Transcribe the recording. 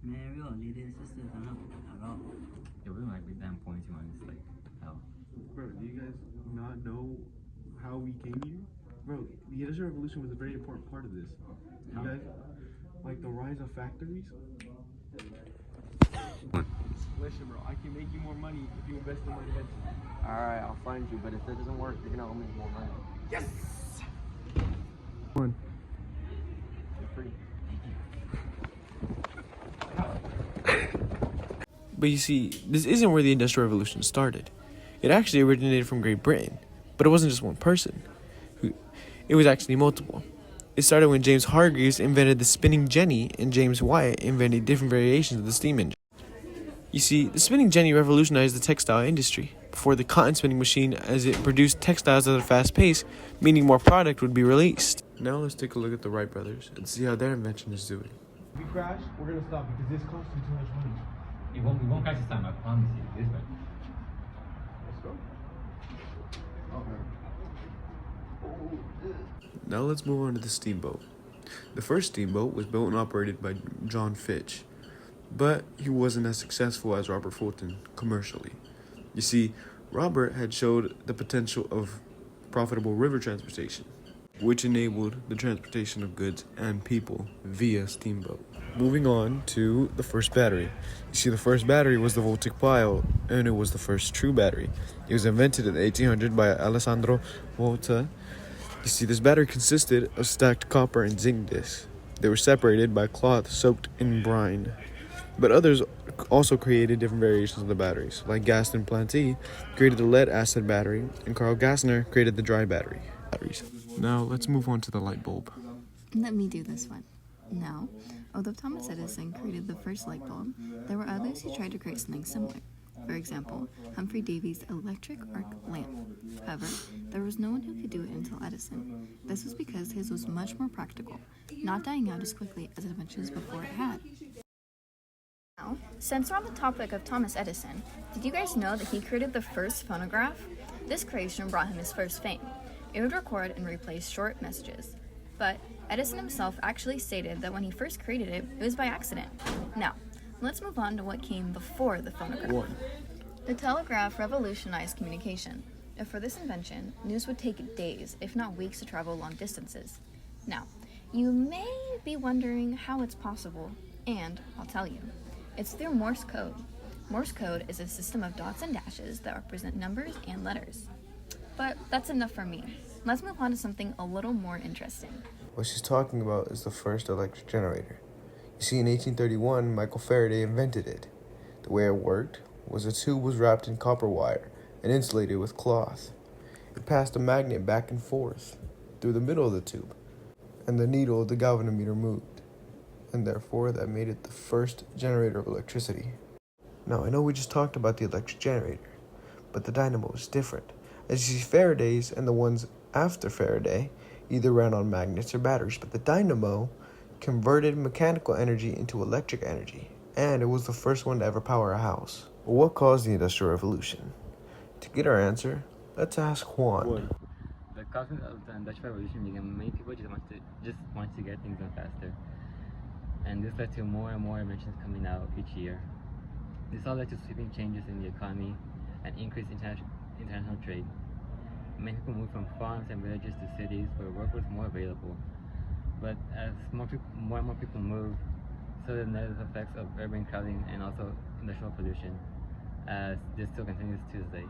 Mario little sister สำหรับเรา It wasn't like big damn points you want to like how. Bro, do you guys not know how we came here? Bro, the Industrial Revolution was a very important part of this. You How? guys, like the rise of factories? Listen, bro, I can make you more money if you invest in my invention. Alright, I'll find you, but if that doesn't work, you're gonna owe me more money. Yes! One. You're free. But you see, this isn't where the Industrial Revolution started. It actually originated from Great Britain, but it wasn't just one person. It was actually multiple. It started when James Hargreaves invented the spinning jenny and James Wyatt invented different variations of the steam engine. You see, the spinning jenny revolutionized the textile industry before the cotton spinning machine, as it produced textiles at a fast pace, meaning more product would be released. Now let's take a look at the Wright brothers and see how their invention is doing. If we crash, we're gonna stop because this costs you too much money. We won't catch this time, I promise you. This way. Let's go. Now let's move on to the steamboat. The first steamboat was built and operated by John Fitch, but he wasn't as successful as Robert Fulton commercially. You see, Robert had showed the potential of profitable river transportation, which enabled the transportation of goods and people via steamboat. Moving on to the first battery. You see, the first battery was the Voltic pile, and it was the first true battery. It was invented in 1800 by Alessandro Volta. You see, this battery consisted of stacked copper and zinc discs. They were separated by cloth soaked in brine. But others also created different variations of the batteries, like Gaston Planty created the lead acid battery, and Carl Gassner created the dry batteries. Now let's move on to the light bulb. Let me do this one. Now, although Thomas Edison created the first light bulb, there were others who tried to create something similar. For example, Humphrey Davy's electric arc lamp. However, there was no one who could do it until Edison. This was because his was much more practical, not dying out as quickly as inventions before it had. Now, since we're on the topic of Thomas Edison, did you guys know that he created the first phonograph? This creation brought him his first fame. It would record and replay short messages. But Edison himself actually stated that when he first created it, it was by accident. Now, let's move on to what came before the phonograph. The telegraph revolutionized communication. For this invention, news would take days, if not weeks, to travel long distances. Now, you may be wondering how it's possible, and I'll tell you. It's through Morse code. Morse code is a system of dots and dashes that represent numbers and letters. But that's enough for me. Let's move on to something a little more interesting. What she's talking about is the first electric generator. You see, in 1831, Michael Faraday invented it. The way it worked was a tube was wrapped in copper wire and insulated with cloth. It passed a magnet back and forth through the middle of the tube, and the needle of the galvanometer moved, and therefore that made it the first generator of electricity. Now, I know we just talked about the electric generator, but the dynamo is different. As you see, Faraday's and the ones after Faraday either ran on magnets or batteries, but the dynamo converted mechanical energy into electric energy, and it was the first one to ever power a house. Well, what caused the Industrial Revolution? To get our answer, let's ask Juan. The cause of the Industrial Revolution began. Many people just want to get things done faster, and this led to more and more inventions coming out each year. This all led to sweeping changes in the economy and increased international trade. Many people moved from farms and villages to cities where work was more available. But as more and more people moved, so the negative effects of urban crowding and also industrial pollution, as this still continues to this day.